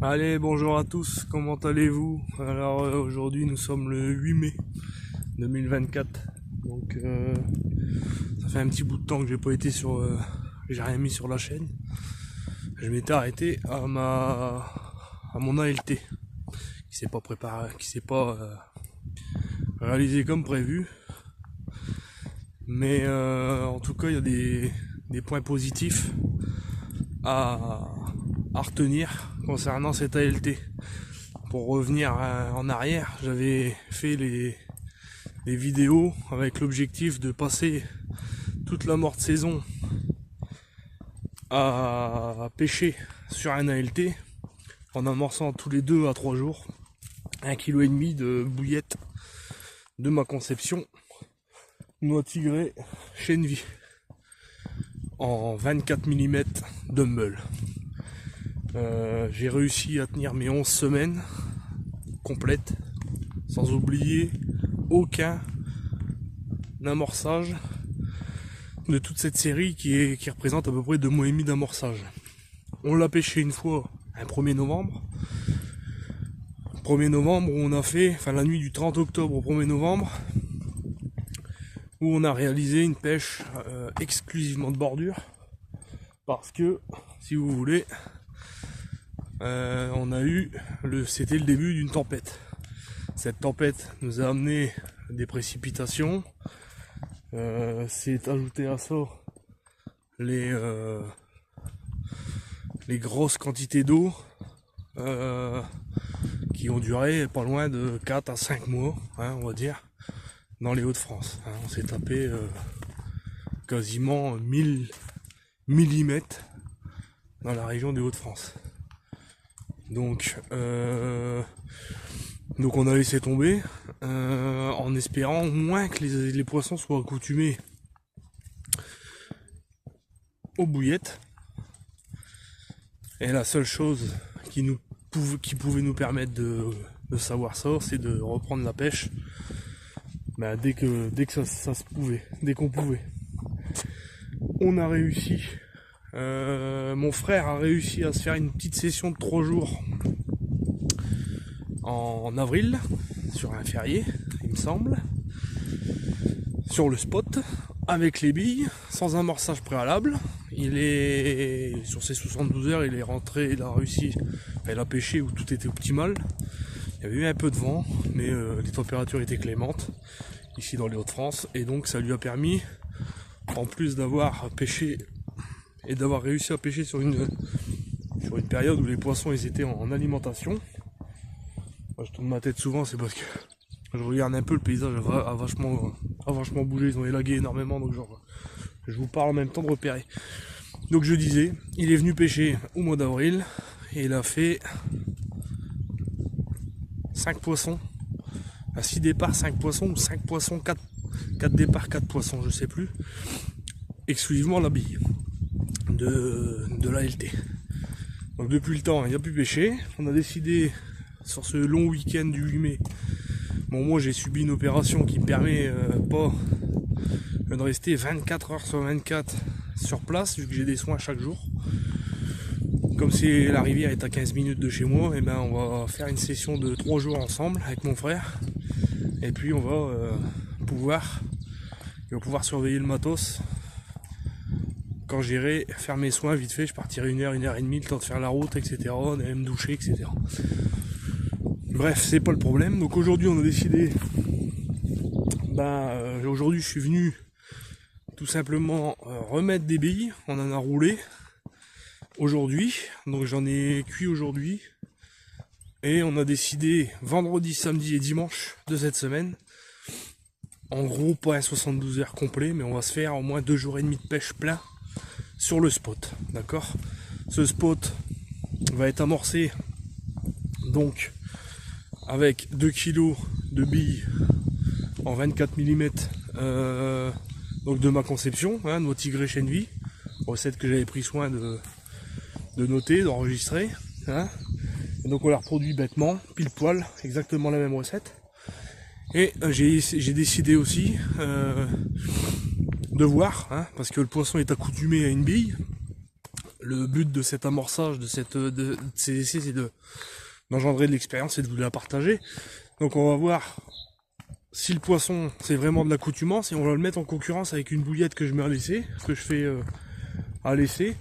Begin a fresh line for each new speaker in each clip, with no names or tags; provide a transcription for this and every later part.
Allez, bonjour à tous, comment allez-vous? Alors aujourd'hui nous sommes le 8 mai 2024, donc ça fait un petit bout de temps que j'ai pas été j'ai rien mis sur la chaîne. Je m'étais arrêté à mon ALT, qui s'est pas préparé, qui s'est pas réalisé comme prévu, mais en tout cas il y a des points positifs à, à retenir concernant cet ALT. Pour revenir en arrière, j'avais fait les vidéos avec l'objectif de passer toute la morte saison à pêcher sur un ALT en amorçant tous les 2 à 3 jours 1,5 kg de bouillette de ma conception noix tigrée Chenvi en 24 mm de meule. J'ai réussi à tenir mes 11 semaines complètes sans oublier aucun amorçage de toute cette série qui représente à peu près 2 mois et demi d'amorçage. On l'a pêché une fois un 1er novembre. 1er novembre où on a fait, enfin la nuit du 30 octobre au 1er novembre, où on a réalisé une pêche exclusivement de bordure. Parce que, si vous voulez, c'était le début d'une tempête. Cette tempête nous a amené des précipitations. C'est ajouté à ça les grosses quantités d'eau qui ont duré pas loin de 4 à 5 mois, on va dire, dans les Hauts-de-France. On s'est tapé quasiment 1000 mm dans la région des Hauts-de-France. Donc on a laissé tomber en espérant au moins que les poissons soient accoutumés aux bouillettes. Et la seule chose qui pouvait nous permettre de savoir ça, c'est de reprendre la pêche dès que ça se pouvait, dès qu'on pouvait. On a réussi. Mon frère a réussi à se faire une petite session de 3 jours en avril, sur un férié, il me semble, sur le spot, avec les billes, sans amorçage préalable. Il est sur ses 72 heures, il est rentré, il a réussi, il a pêché où tout était optimal. Il y avait eu un peu de vent, mais les températures étaient clémentes ici dans les Hauts-de-France, et donc ça lui a permis, en plus d'avoir pêché et d'avoir réussi à pêcher sur une période où les poissons ils étaient en alimentation. Moi, je tourne ma tête souvent, c'est parce que je regarde un peu, le paysage a vachement bougé, ils ont élagué énormément, donc je vous parle en même temps de repérer. Donc je disais, il est venu pêcher au mois d'avril et il a fait 5 poissons, à 6 départs 5 poissons, ou 5 poissons, 4 départs 4 poissons, je sais plus, exclusivement la bille de l'ALT. Donc depuis le temps, il a pu pêcher. On a décidé sur ce long week-end du 8 mai. Bon, moi j'ai subi une opération qui me permet pas de rester 24 heures sur 24 sur place, vu que j'ai des soins chaque jour. Comme la rivière est à 15 minutes de chez moi, et on va faire une session de 3 jours ensemble avec mon frère. Et puis on va pouvoir surveiller le matos. Quand j'irai faire mes soins vite fait, je partirai 1 heure, 1 heure et demie, le temps de faire la route, etc. D'aller me doucher, etc. Bref, c'est pas le problème. Donc aujourd'hui on a décidé, aujourd'hui je suis venu tout simplement remettre des billes. On en a roulé aujourd'hui, donc j'en ai cuit aujourd'hui. Et on a décidé vendredi, samedi et dimanche de cette semaine. En gros pas un 72 heures complet, mais on va se faire au moins 2 jours et demi de pêche plein sur le spot, d'accord. Ce spot va être amorcé donc avec 2 kg de billes en 24 mm donc de ma conception, noix tigrée Chenvi, recette que j'avais pris soin de noter, d'enregistrer. Et donc on la reproduit bêtement, pile poil, exactement la même recette. Et j'ai décidé aussi de voir, parce que le poisson est accoutumé à une bille, Le but de cet amorçage, de ces essais, c'est d'engendrer de l'expérience et de vous la partager. Donc on va voir si le poisson c'est vraiment de l'accoutumance et on va le mettre en concurrence avec une bouillette que je mets à l'essai, que je fais à l'essai.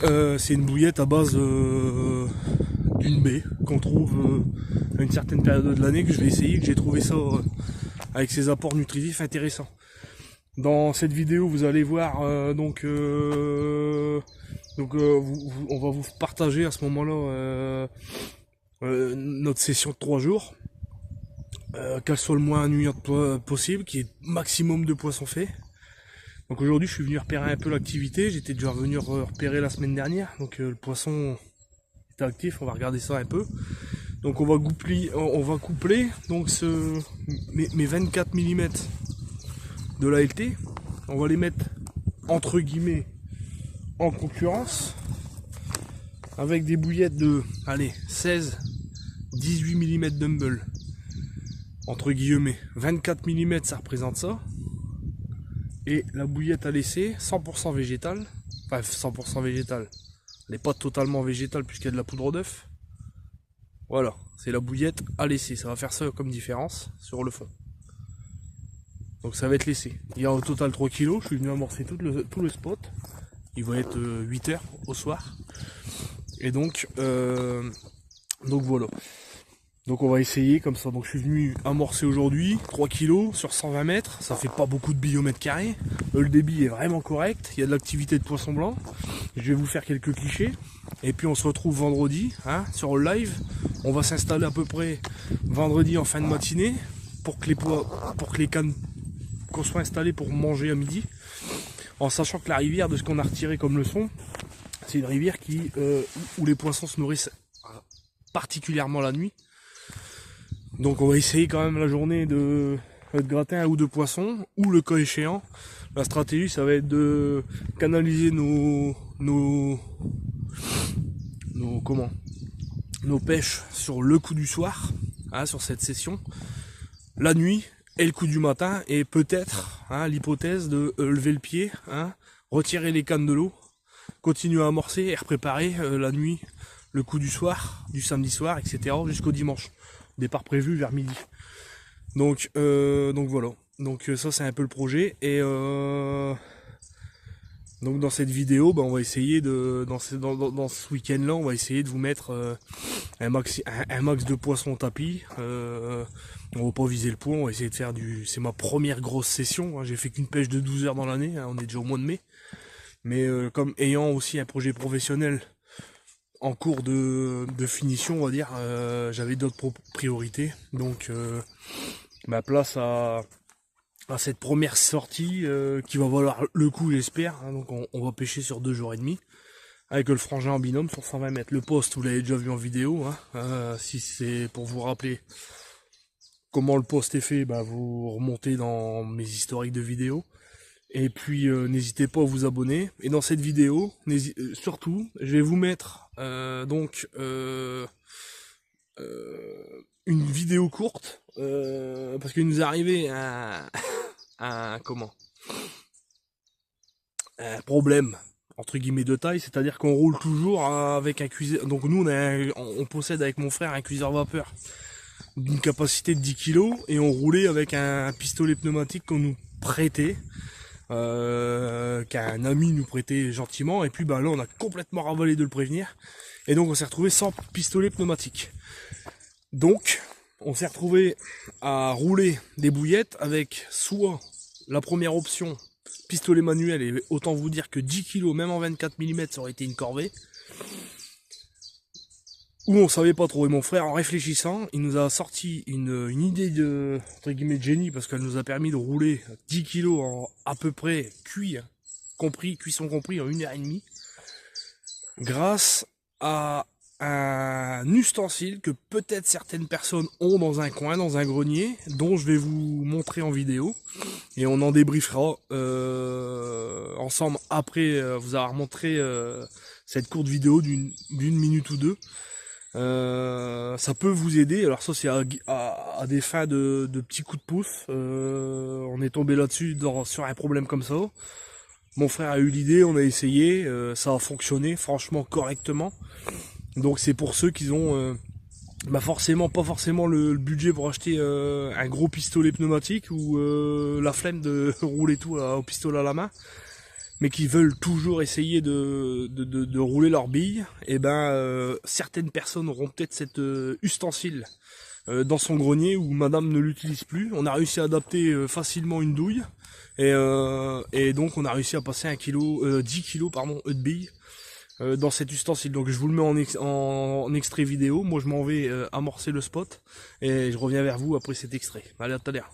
C'est une bouillette à base d'une baie qu'on trouve à une certaine période de l'année, que je vais essayer, que j'ai trouvé ça avec ses apports nutritifs intéressants. Dans cette vidéo, vous allez voir on va vous partager à ce moment-là notre session de 3 jours, qu'elle soit le moins ennuyante possible, qu'il y ait maximum de poissons faits. Donc aujourd'hui, je suis venu repérer un peu l'activité. J'étais déjà venu repérer la semaine dernière, donc le poisson est actif. On va regarder ça un peu. Donc on va coupler donc mes 24 mm de la LT. On va les mettre entre guillemets en concurrence avec des bouillettes de 16 18 mm Dumble, entre guillemets. 24 mm, ça représente ça. Et la bouillette à l'essai 100% végétale, enfin 100% végétale, elle n'est pas totalement végétale puisqu'il y a de la poudre d'œuf. Voilà, c'est la bouillette à l'essai, ça va faire ça comme différence sur le fond. Donc ça va être l'essai. Il y a au total 3 kg, je suis venu amorcer tout le spot. Il va être 8 h au soir. Et donc voilà. Donc on va essayer comme ça. Donc je suis venu amorcer aujourd'hui 3 kg sur 120 mètres. Ça fait pas beaucoup de biomètres carrés. Le débit est vraiment correct. Il y a de l'activité de poisson blanc. Je vais vous faire quelques clichés. Et puis on se retrouve vendredi sur le live. On va s'installer à peu près vendredi en fin de matinée pour que les cannes qu'on soit installés pour manger à midi. En sachant que la rivière, de ce qu'on a retiré comme leçon, c'est une rivière où les poissons se nourrissent particulièrement la nuit. Donc on va essayer quand même la journée de gratter un ou deux poissons, ou le cas échéant, la stratégie ça va être de canaliser nos pêches sur le coup du soir, sur cette session, la nuit et le coup du matin, et peut-être l'hypothèse de lever le pied, retirer les cannes de l'eau, continuer à amorcer et repréparer la nuit, le coup du soir, du samedi soir, etc. jusqu'au dimanche. Départ prévu vers midi. Donc voilà. Donc ça c'est un peu le projet. Et donc dans cette vidéo, on va essayer dans ce week-end là, on va essayer de vous mettre un max de poissons au tapis. On va pas viser le poids, on va essayer de faire c'est ma première grosse session. J'ai fait qu'une pêche de 12 heures dans l'année, on est déjà au mois de mai. Mais comme ayant aussi un projet professionnel en cours de finition, on va dire, j'avais d'autres priorités, donc ma place à cette première sortie qui va valoir le coup, j'espère. Donc on va pêcher sur 2 jours et demi avec le frangin en binôme sur 120 mètres. Le poste, vous l'avez déjà vu en vidéo, si c'est pour vous rappeler comment le poste est fait, vous remontez dans mes historiques de vidéos. Et puis n'hésitez pas à vous abonner. Et dans cette vidéo, surtout, je vais vous mettre une vidéo courte parce qu'il nous est arrivé un problème entre guillemets de taille, c'est-à-dire qu'on roule toujours avec un cuiseur. Donc nous on possède avec mon frère un cuiseur vapeur d'une capacité de 10 kg et on roulait avec un pistolet pneumatique qu'on nous prêtait. Qu'un ami nous prêtait gentiment, et puis là on a complètement ravalé de le prévenir, et donc on s'est retrouvé sans pistolet pneumatique. Donc on s'est retrouvé à rouler des bouillettes avec soit la première option pistolet manuel, et autant vous dire que 10 kg même en 24 mm ça aurait été une corvée, où on savait pas trop. Et mon frère, en réfléchissant, il nous a sorti une idée de, entre guillemets, de génie, parce qu'elle nous a permis de rouler 10 kg en à peu près cuisson compris, en 1h30, grâce à un ustensile que peut-être certaines personnes ont dans un coin, dans un grenier, dont je vais vous montrer en vidéo, et on en débriefera ensemble après vous avoir montré cette courte vidéo d'une minute ou deux. Ça peut vous aider. Alors ça c'est à des fins de petits coups de pouce. On est tombé là-dessus sur un problème comme ça. Mon frère a eu l'idée, on a essayé, ça a fonctionné franchement correctement. Donc c'est pour ceux qui ont forcément pas forcément le budget pour acheter un gros pistolet pneumatique ou la flemme de rouler tout au pistolet à la main, mais qui veulent toujours essayer de rouler leurs billes. Et certaines personnes auront peut-être cet ustensile dans son grenier où madame ne l'utilise plus. On a réussi à adapter facilement une douille et donc on a réussi à passer 10 kilos de billes dans cet ustensile. Donc je vous le mets en extrait vidéo. Moi je m'en vais amorcer le spot et je reviens vers vous après cet extrait. Allez, à tout à l'heure.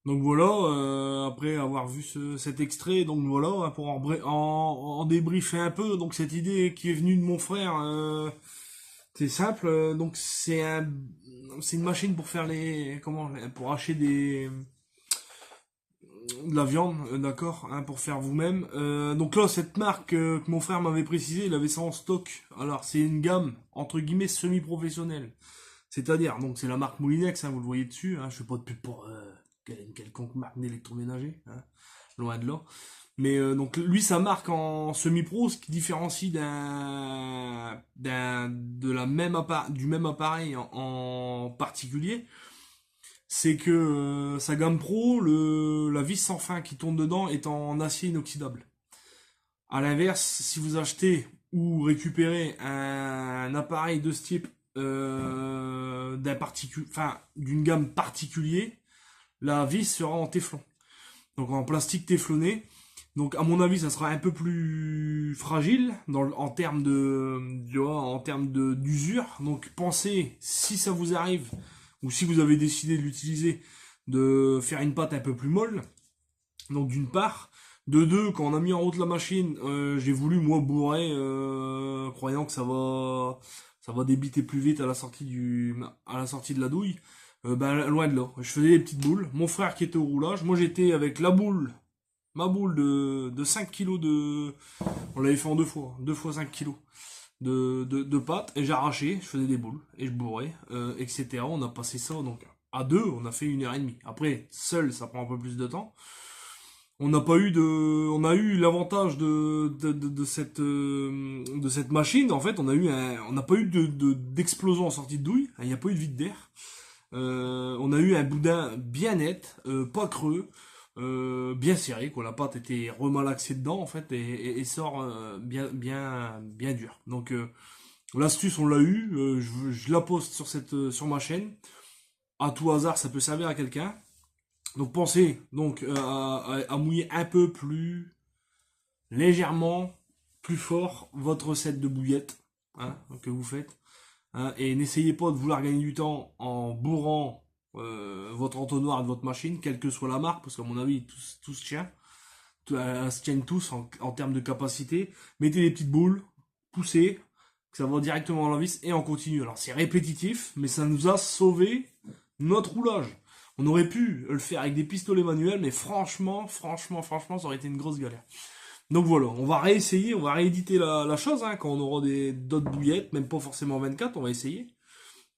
Donc voilà, après avoir vu cet extrait, donc voilà, hein, pour en débriefer un peu, donc cette idée qui est venue de mon frère, c'est simple, donc c'est une machine pour faire pour hacher de la viande, d'accord, hein, pour faire vous-même. Donc là, cette marque que mon frère m'avait précisé, il avait ça en stock. Alors c'est une gamme entre guillemets semi-professionnelle, c'est-à-dire donc c'est la marque Moulinex, hein, vous le voyez dessus, hein, je fais pas de pub pour une quelconque marque d'électroménager, hein, loin de là. Mais donc lui sa marque en semi-pro, ce qui différencie du même appareil en particulier, c'est que sa gamme pro, la vis sans fin qui tourne dedans est en acier inoxydable. À l'inverse, si vous achetez ou récupérer un appareil de ce type d'une gamme particulier, la vis sera en téflon. Donc en plastique téflonné. Donc à mon avis, ça sera un peu plus fragile en termes d'usure. Donc pensez, si ça vous arrive, ou si vous avez décidé de l'utiliser, de faire une pâte un peu plus molle. Donc d'une part. De deux, quand on a mis en route la machine, j'ai voulu moi bourrer, croyant que ça va débiter plus vite à la sortie de la douille. Loin de là. Je faisais des petites boules. Mon frère qui était au roulage, moi j'étais avec ma boule de 5 kilos on l'avait fait en 2 fois 5 kilos de pâte, et j'arrachais, je faisais des boules, et je bourrais, etc. On a passé ça, donc à deux, on a fait 1h30. Après, seul, ça prend un peu plus de temps. On a eu l'avantage de cette machine. En fait, on n'a pas eu d'explosion en sortie de douille. Il n'y a pas eu de vide d'air. On a eu un boudin bien net, pas creux, bien serré, quoi. La pâte était remalaxée dedans, en fait, et sort bien dur. Donc, l'astuce, on l'a eu. Je la poste sur ma chaîne. À tout hasard, ça peut servir à quelqu'un. Donc pensez à mouiller un peu plus légèrement plus fort votre recette de bouillette, hein, que vous faites, hein, et n'essayez pas de vouloir gagner du temps en bourrant votre entonnoir de votre machine, quelle que soit la marque, parce qu'à mon avis tout se tient, se tiennent tous en termes de capacité. Mettez des petites boules, poussez, que ça va directement dans la vis, et on continue. Alors c'est répétitif, mais ça nous a sauvé notre roulage. On aurait pu le faire avec des pistolets manuels, mais franchement, ça aurait été une grosse galère. Donc voilà, on va réessayer, on va rééditer la chose, hein, quand on aura d'autres bouillettes, même pas forcément 24, on va essayer.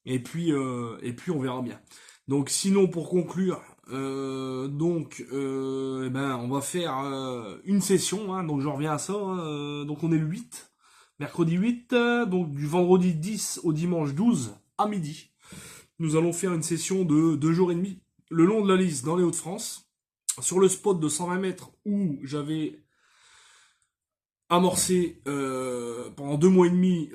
Et puis on verra bien. Donc sinon, pour conclure, on va faire une session, hein, donc j'en reviens à ça, hein, donc on est le 8, mercredi 8, donc du vendredi 10 au dimanche 12 à midi. Nous allons faire une session de 2 jours et demi, le long de la Lys, dans les Hauts-de-France, sur le spot de 120 mètres où j'avais amorcé pendant 2 mois et demi,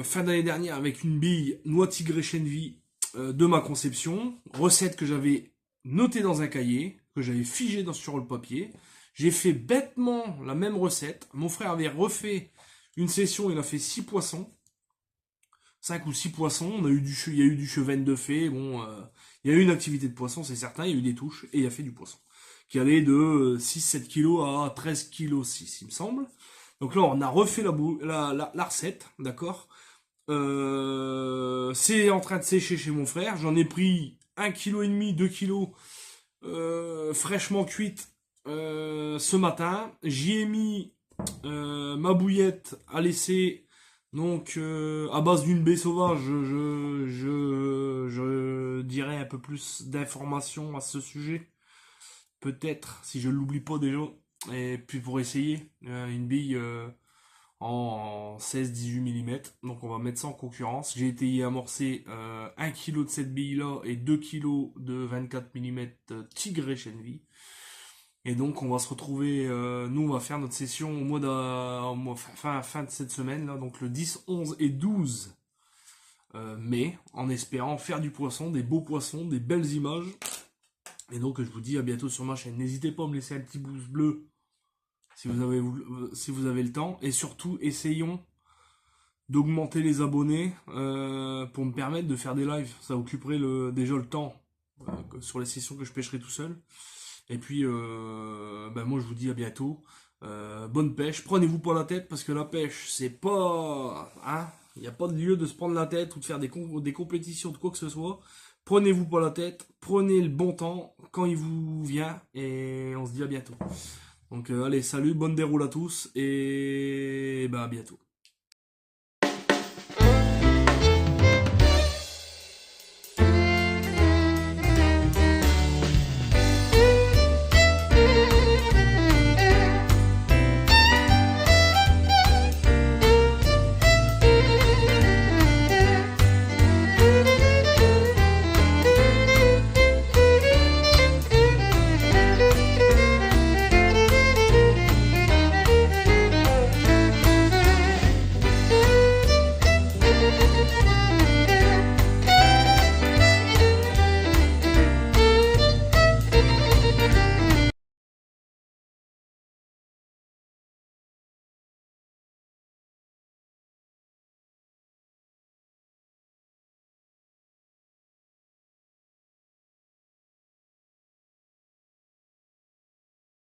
fin d'année dernière, avec une bille noix tigré Cheneville de ma conception, recette que j'avais notée dans un cahier, que j'avais figée sur le papier. J'ai fait bêtement la même recette. Mon frère avait refait une session, il a fait 6 poissons. 5 ou 6 poissons, il y a eu du chevenne de fée, il y a eu une activité de poisson, c'est certain, il y a eu des touches, et il a fait du poisson, qui allait de 6-7 kg à 13 kg 6, il me semble. Donc là, on a refait la recette, d'accord. C'est en train de sécher chez mon frère, j'en ai pris 1,5 kg, 2 kg, fraîchement cuite, ce matin. J'y ai mis ma bouillette à laisser. Donc, à base d'une baie sauvage, je dirais un peu plus d'informations à ce sujet. Peut-être, si je l'oublie pas déjà. Et puis pour essayer, une bille en 16-18 mm. Donc on va mettre ça en concurrence. J'ai été y amorcer 1 kg de cette bille-là et 2 kg de 24 mm Tigré Cheneville. Et donc on va se retrouver, nous on va faire notre session fin de cette semaine là, donc le 10, 11 et 12 mai, en espérant faire du poisson, des beaux poissons, des belles images. Et donc je vous dis à bientôt sur ma chaîne. N'hésitez pas à me laisser un petit pouce bleu si vous avez le temps, et surtout essayons d'augmenter les abonnés pour me permettre de faire des lives. Ça occuperait déjà le temps sur les sessions que je pêcherai tout seul. Et puis, moi je vous dis à bientôt. Bonne pêche. Prenez-vous pas la tête, parce que la pêche, c'est pas... Hein, il n'y a pas de lieu de se prendre la tête ou de faire des compétitions de quoi que ce soit. Prenez-vous pas la tête. Prenez le bon temps quand il vous vient. Et on se dit à bientôt. Donc allez, salut, bonne déroule à tous. Et à bientôt.